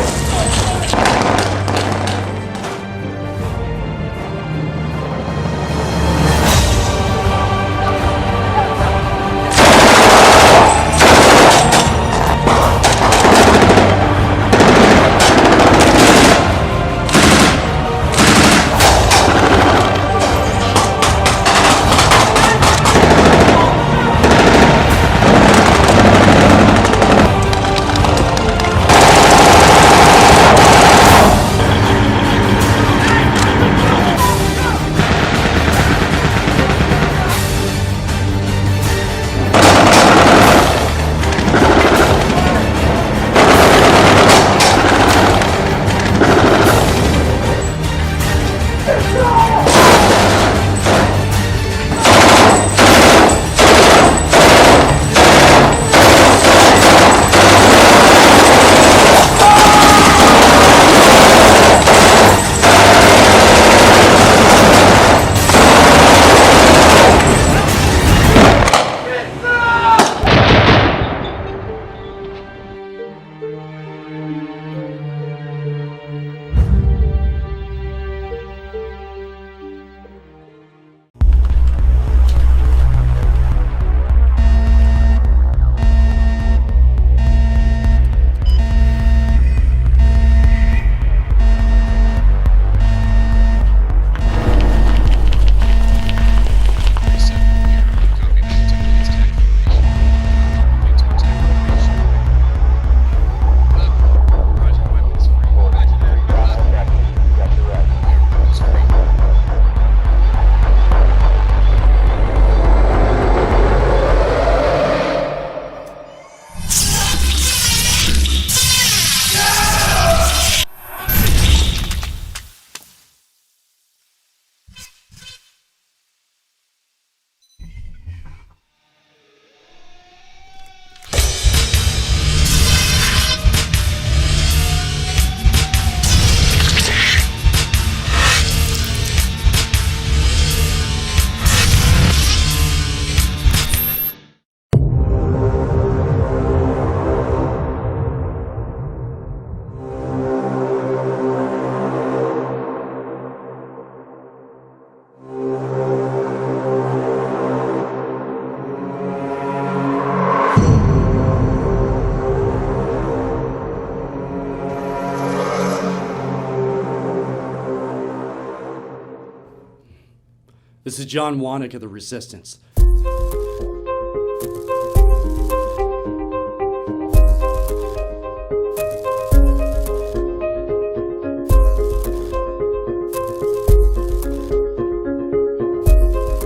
This is John Wannick of the Resistance.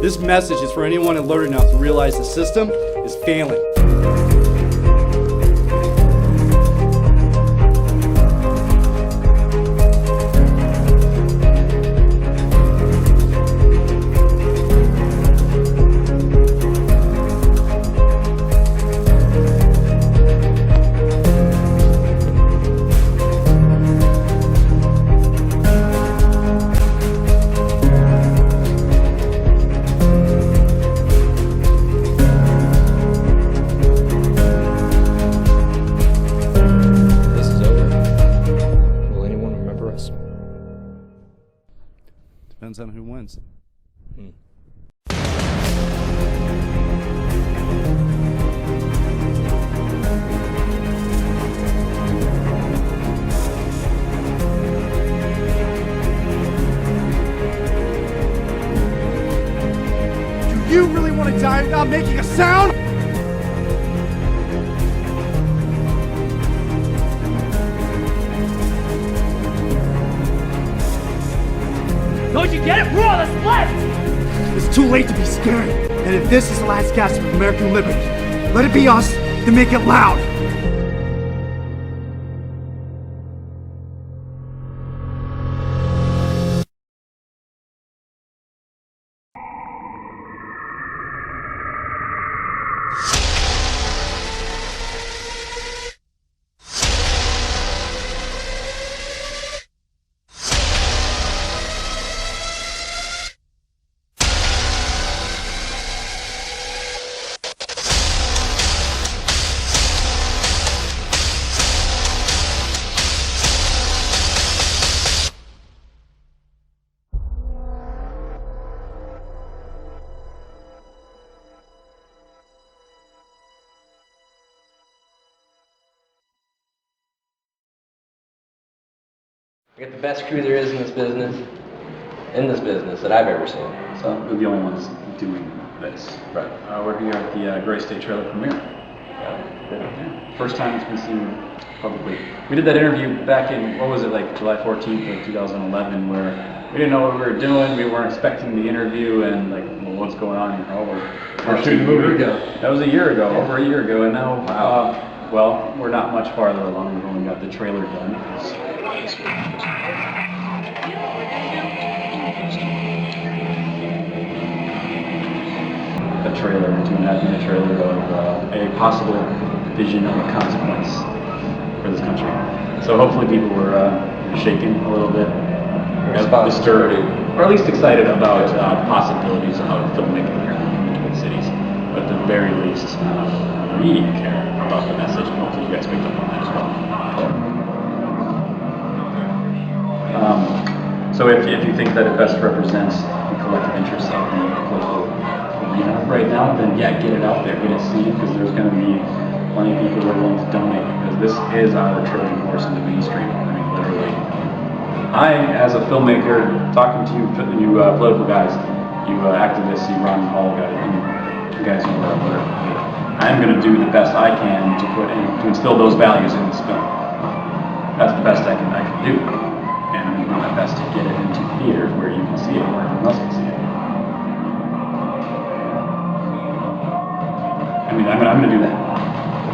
This message is for anyone alert enough to realize the system is failing. Depends on who wins. Do you really want to die without making a sound? Don't you get it? We're all that's left! It's too late to be scared. And if this is the last gasp of American liberty, let it be us to make it loud. We got the best crew there is in this business that I've ever seen. So we're the only ones doing this. Right. We're here at the Gray State trailer premiere. Yeah. First time it's been seen publicly. We did that interview back in, what was it, like July 14th of 2011, where we didn't know what we were doing. We weren't expecting the interview, and like, well, what's going on here? Oh, we're shooting a movie ago. That was a year ago, over a year ago, and now, well, we're not much farther along. We've only got the trailer done. A trailer, 2.5-minute trailer of a possible vision of a consequence for this country. So hopefully people were shaken a little bit, disturbed, or at least excited about possibilities of filmmaking here in the Twin Cities. But at the very least, we care about the message, and hopefully you guys picked up on that as well. So if you think that it best represents the collective interests of the political arena right now, then yeah, get it out there, get it seen, because there's going to be plenty of people who are willing to donate, because this is our Trojan horse in the mainstream. I mean, literally. I, as a filmmaker, talking to you political guys, you activists, you Ron Paul guys, and you guys who are whatever, I'm going to do the best I can to put in, to instill those values in this film. That's the best I can do. And I'm going to do my best to get it into theaters where you can see it, where everyone else can see it. I mean, I'm going to do that.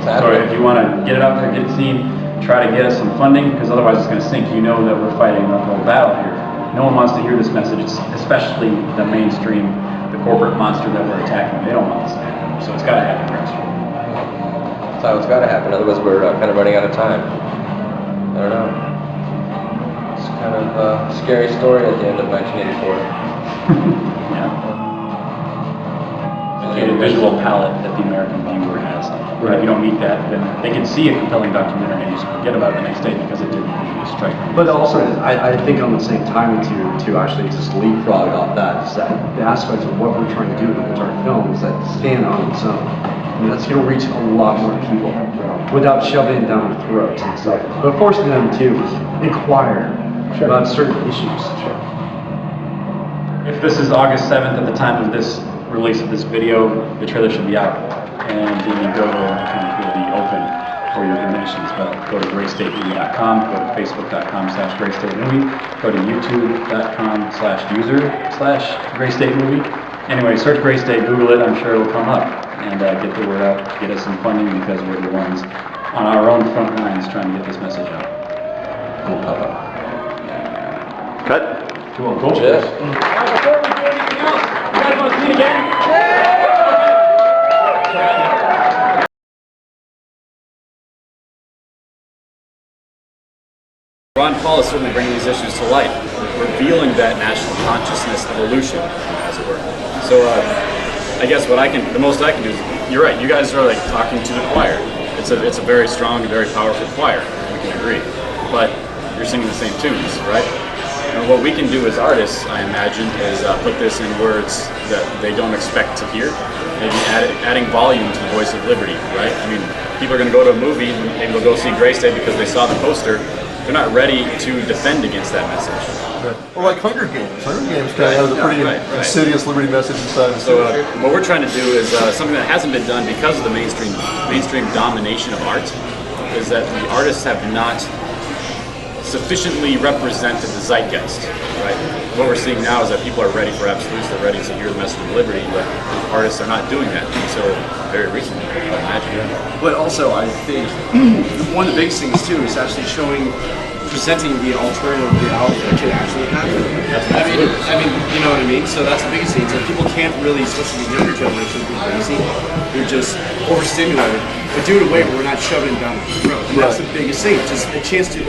So if you want to get it out there, get it seen, try to get us some funding, because otherwise it's going to sink. You know that we're fighting an uphill battle here. No one wants to hear this message, especially the mainstream, the corporate monster that we're attacking. They don't want this to happen. So it's got to happen, grassroots. That's how it's got to happen. Otherwise we're kind of running out of time. I don't know. It's kind of a scary story at the end of 1984. Yeah. A visual palette that the American viewer has. Right. If you don't meet that, then they can see a compelling documentary and just forget about it the next day because it didn't really strike them. But also, I think on the same time to actually just leapfrog off that, is that the aspects of what we're trying to do with our film is that stand on its own. I mean, that's going to reach a lot more people without shoving it down their throats and stuff, but forcing them to inquire about certain issues. If this is August 7th at the time of this release of this video, the trailer should be out, and the go-to account will be open for your donations. But go to graystatemovie.com, go to facebook.com/graystatemovie, go to youtube.com/user/graystatemovie. Anyway, search Gray State, Google it, I'm sure it'll come up, and get the word out, get us some funding, because we're the ones on our own front lines trying to get this message out. Cool, Papa. Cut. Cool. Yes. Before we do anything else, you guys want to see it again? Ron Paul is certainly bringing these issues to light, revealing that national consciousness evolution, as it were. So I guess the most I can do is, you're right, you guys are like talking to the choir. It's a very strong, very powerful choir, we can agree. But you're singing the same tunes, right? And what we can do as artists, I imagine, is put this in words that they don't expect to hear. Maybe adding volume to the voice of liberty, right? I mean, people are going to go to a movie, maybe they'll go see Gray State because they saw the poster. They're not ready to defend against that message. Right. Well, like Hunger Games. Hunger Games kind of has a pretty insidious liberty message inside. So what we're trying to do is something that hasn't been done because of the mainstream domination of art, is that the artists have not sufficiently represented the zeitgeist, right? What we're seeing now is that people are ready for absolutes, they're ready to hear the message of liberty, but artists are not doing that until very recently, I imagine. But also, I think one of the biggest things too is actually presenting the alternative reality that could actually happen. I mean, you know what I mean? So that's the biggest thing. So people can't really, especially the younger generation, be lazy. They're just overstimulated. But do it away where we're not shoving it down the throat. And that's the biggest thing. Just a chance to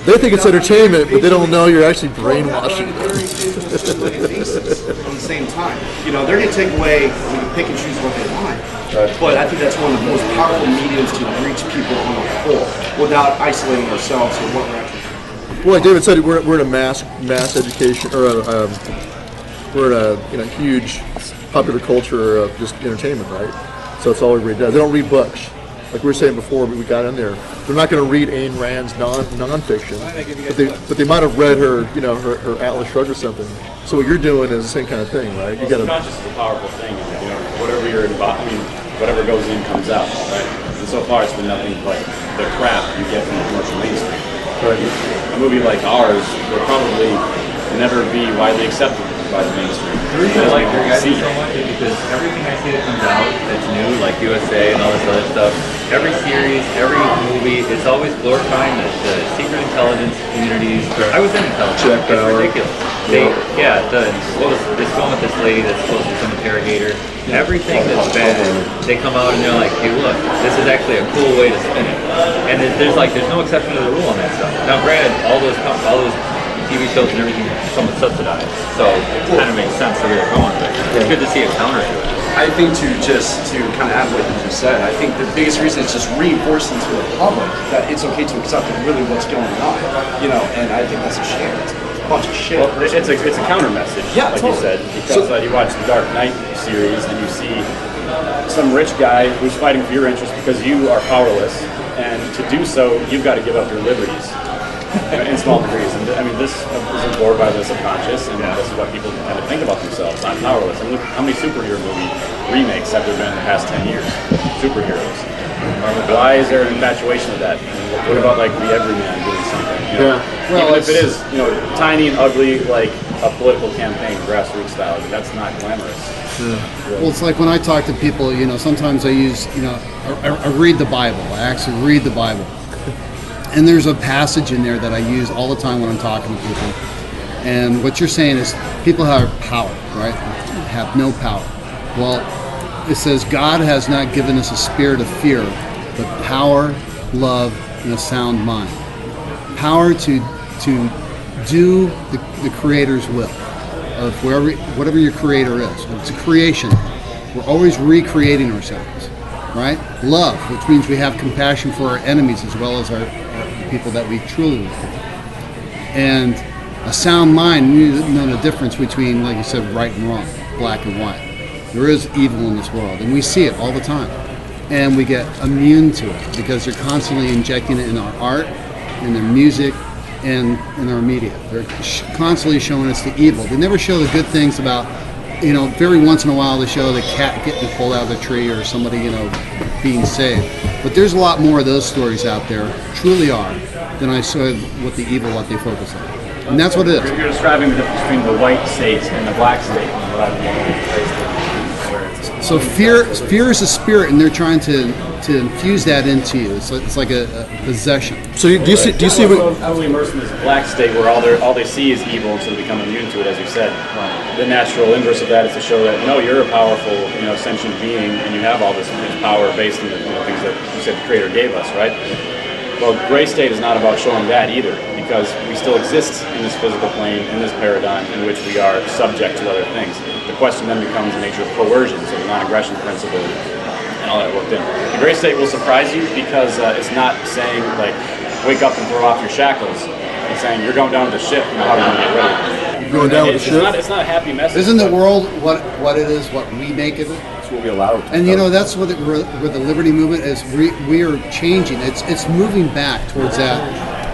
they think it's entertainment, but they don't know you're actually brainwashing them. On the same time, you know, they're going to take away, we can pick and choose what they want. But I think that's one of the most powerful mediums to reach people on a whole without isolating ourselves from what we're actually doing. Well, like David said, we're in a mass education, or we're in a huge popular culture of just entertainment, right? So it's all everybody does. They don't read books. like we were saying before we got in there, they're not going to read Ayn Rand's nonfiction, but they might have read her, you know, her Atlas Shrugged or something. So what you're doing is the same kind of thing, right? You got to. Subconscious is a powerful thing. You know, whatever you're involved, I mean, whatever goes in comes out, right? And so far, it's been nothing but the crap you get from the commercial mainstream. Right. A movie like ours will probably never be widely accepted by the mainstream. The reason I like your guys so much is because everything I see that comes out that's new, like USA and all this other stuff, every series, every movie, it's always glorifying the secret intelligence communities. I was in intelligence. It's ridiculous. This going with this lady that's supposed to be some interrogator. Everything that's bad, they come out and they're like, hey, look, this is actually a cool way to spin it. And there's no exception to the rule on that stuff. Now, granted, all those TV shows and everything somewhat subsidized, so it kind of makes sense the way they're going. But it's good to see a counter to it. I think to kind of add what you just said, I think the biggest reason is just reinforcing to the public that it's okay to accept really what's going on, you know. And I think that's a shame. It's a bunch of shit. Well, it's a counter message, like you said, because you watch the Dark Knight series and you see some rich guy who's fighting for your interest because you are powerless, and to do so, you've got to give up your liberties. In small degrees, and I mean, this is informed by the subconscious, and this is what people kind of think about themselves. I'm powerless. And look, how many superhero movie remakes have there been in the past 10 years? Superheroes. Why is there an infatuation of that? I mean, what about like the everyman doing something? You know? Well, even if it is, you know, tiny and ugly, like a political campaign, grassroots style, that's not glamorous. Well, it's like when I talk to people, you know, sometimes I use, you know, I read the Bible. I actually read the Bible. And there's a passage in there that I use all the time when I'm talking to people. And what you're saying is people have power, right? Have no power. Well, it says God has not given us a spirit of fear, but power, love, and a sound mind. Power to do the Creator's will of whatever your Creator is. It's a creation. We're always recreating ourselves, right? Love, which means we have compassion for our enemies as well as our people that we truly love. And a sound mind, you know the difference between, like you said, right and wrong, black and white. There is evil in this world, and we see it all the time. And we get immune to it because they're constantly injecting it in our art, in their music, and in our media. They're constantly showing us the evil. They never show the good things about, you know, very once in a while they show the cat getting pulled out of the tree or somebody, you know, being saved. But there's a lot more of those stories out there, truly are, than I saw what the evil, what they focus on. And that's what it is. You're describing the difference between the white state and the black state. So fear is a spirit, and they're trying to infuse that into you. It's like a possession. So do you see what totally immersed in this black state where all they see is evil, and so they become immune to it, as you said. The natural inverse of that is to show that no, you're a powerful, you know, sentient being, and you have all this power based on the things that you said the Creator gave us, right? Well, gray state is not about showing that either, because we still exist in this physical plane, in this paradigm in which we are subject to other things. The question then becomes the nature of coercion, so the non-aggression principle and all that worked in. The gray state will surprise you because it's not saying, like, wake up and throw off your shackles. It's saying you're going down with the ship, and how are you going to get ready? You're going down with the ship? It's not a happy message. Isn't the world what it is, what we make of it? That's what we allow it to. And you know, that's what where the liberty movement is. We are changing. It's moving back towards that.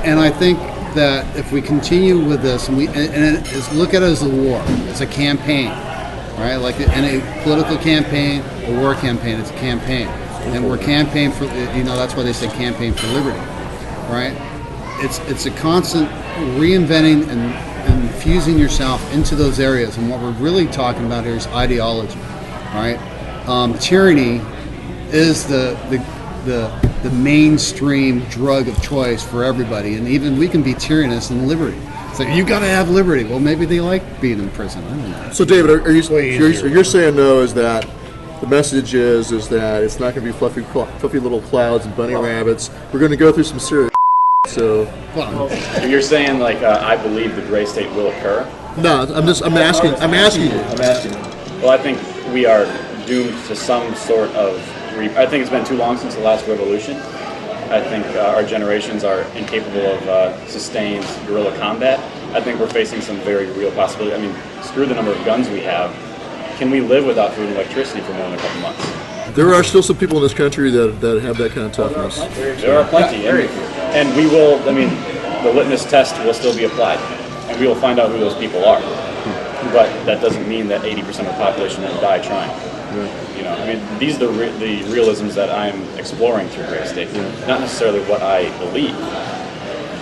And I think that if we continue with this, and look at it as a war, it's a campaign, right? Like any political campaign, a war campaign, it's a campaign. And we're campaign for, you know, that's why they say campaign for liberty, right? It's a constant reinventing and infusing yourself into those areas. And what we're really talking about here is ideology, right? Tyranny is the mainstream drug of choice for everybody, and even we can be tyrannous in liberty. It's like, you got to have liberty. Well, maybe they like being in prison. I don't know. So, David, are you're saying though is that the message is that it's not going to be fluffy little clouds and bunny rabbits. We're going to go through some serious. So, you're saying like I believe the gray state will occur? No, I'm asking you. Well, I think we are doomed to some sort of. I think it's been too long since the last revolution. I think our generations are incapable of sustained guerrilla combat. I think we're facing some very real possibilities. I mean, screw the number of guns we have. Can we live without food and electricity for more than a couple months? There are still some people in this country that have that kind of toughness. There are plenty, and we will. I mean, the litmus test will still be applied, and we will find out who those people are. But that doesn't mean that 80% of the population will die trying. You know, I mean, these are the realisms that I'm exploring through Gray State. Not necessarily what I believe,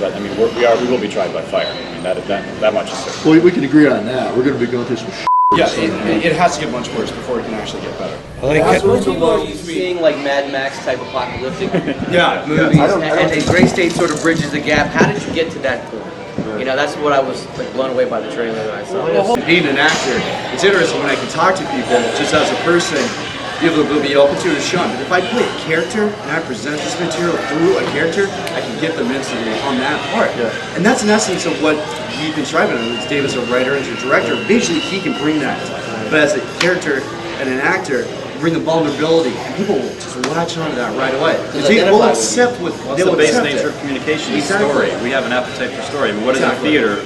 but I mean, we will be tried by fire. I mean, that much is certain. Well, we can agree on that. We're going to be going through some. Yeah, it has to get much worse before it can actually get better. Most people are seeing like Mad Max type apocalyptic Yeah, movies, I don't- and Gray State sort of bridges the gap. How did you get to that point? You know, that's what I was like blown away by the trailer that I saw. Being an actor, it's interesting when I can talk to people just as a person. People will be open to it and shun. But if I play a character and I present this material through a character, I can get them instantly on that part. And that's in essence of what we've been striving on. David's a writer and a director. Visually, he can bring that. But as a character and an actor, bring the vulnerability, and people will just latch onto that right away. They will accept what Well, that's the base nature of communication is story. We have an appetite for story. I mean, what is a theater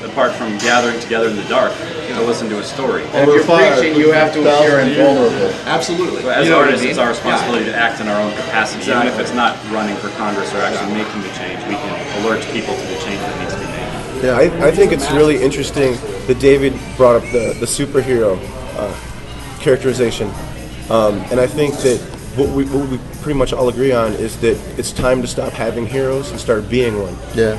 apart from gathering together in the dark to listen to a story? And if you're preaching, you have to appear invulnerable. Absolutely. So as artists, it's our responsibility to act in our own capacity. Even if it's not running for Congress or actually making the change, we can alert people to the change that needs to be made. Yeah, I think it's really interesting that David brought up the superhero characterization. And I think that what we pretty much all agree on is that it's time to stop having heroes and start being one. Yeah.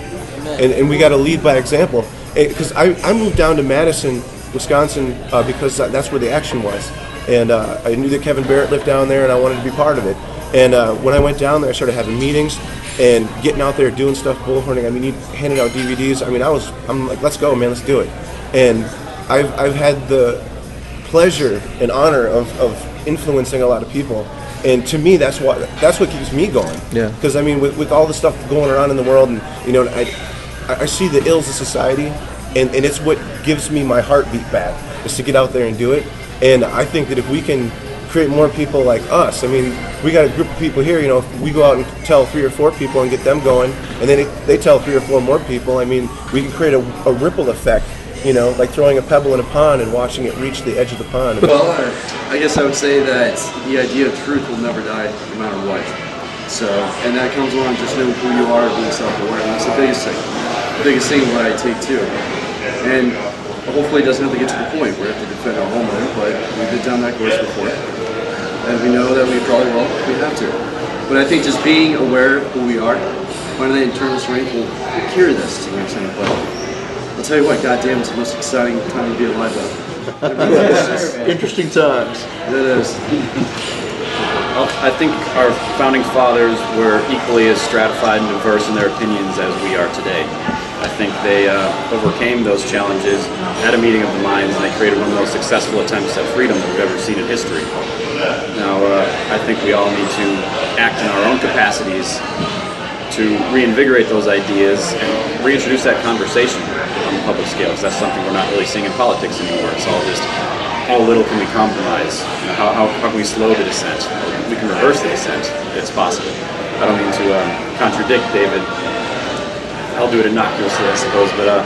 And we got to lead by example. Because I moved down to Madison, Wisconsin, because that's where the action was. And I knew that Kevin Barrett lived down there, and I wanted to be part of it. And when I went down there, I started having meetings and getting out there, doing stuff, bullhorning. I mean, handing out DVDs. I mean, I'm like, let's go, man, let's do it. And I've had the pleasure and honor of influencing a lot of people. And to me, that's what keeps me going. Yeah. Because I mean, with all the stuff going around in the world, and you know, I see the ills of society, and it's what gives me my heartbeat back, is to get out there and do it. And I think that if we can create more people like us, I mean, we got a group of people here, you know, if we go out and tell 3 or 4 people and get them going, and then they tell 3 or 4 more people, I mean, we can create a ripple effect, you know, like throwing a pebble in a pond and watching it reach the edge of the pond. Well, I guess I would say that the idea of truth will never die, no matter what. So, and that comes along just knowing who you are, being self-aware, and that's the biggest thing. The biggest thing what I take too. And hopefully it doesn't have to get to the point where we have to defend our homeland, but we've been down that course before. And we know that we probably will, if we have to. But I think just being aware of who we are, finding that internal strength will carry this to the next thing. But I'll tell you what, goddamn, it's the most exciting time to be alive though. Interesting times. It is. Well, I think our founding fathers were equally as stratified and diverse in their opinions as we are today. I think they overcame those challenges, had a meeting of the minds, and they created one of the most successful attempts at freedom that we've ever seen in history. Now, I think we all need to act in our own capacities to reinvigorate those ideas and reintroduce that conversation on the public scale, because that's something we're not really seeing in politics anymore. It's all just, how little can we compromise? You know, how can we slow the descent? We can reverse the descent. It's possible. I don't mean to contradict David. I'll do it innocuously, I suppose, but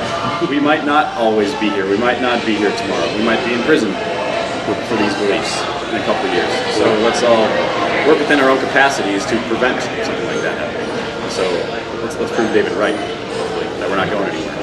we might not always be here. We might not be here tomorrow. We might be in prison for these beliefs in a couple of years. So let's all work within our own capacities to prevent something like that happening. So let's prove David right, hopefully, that we're not going anywhere.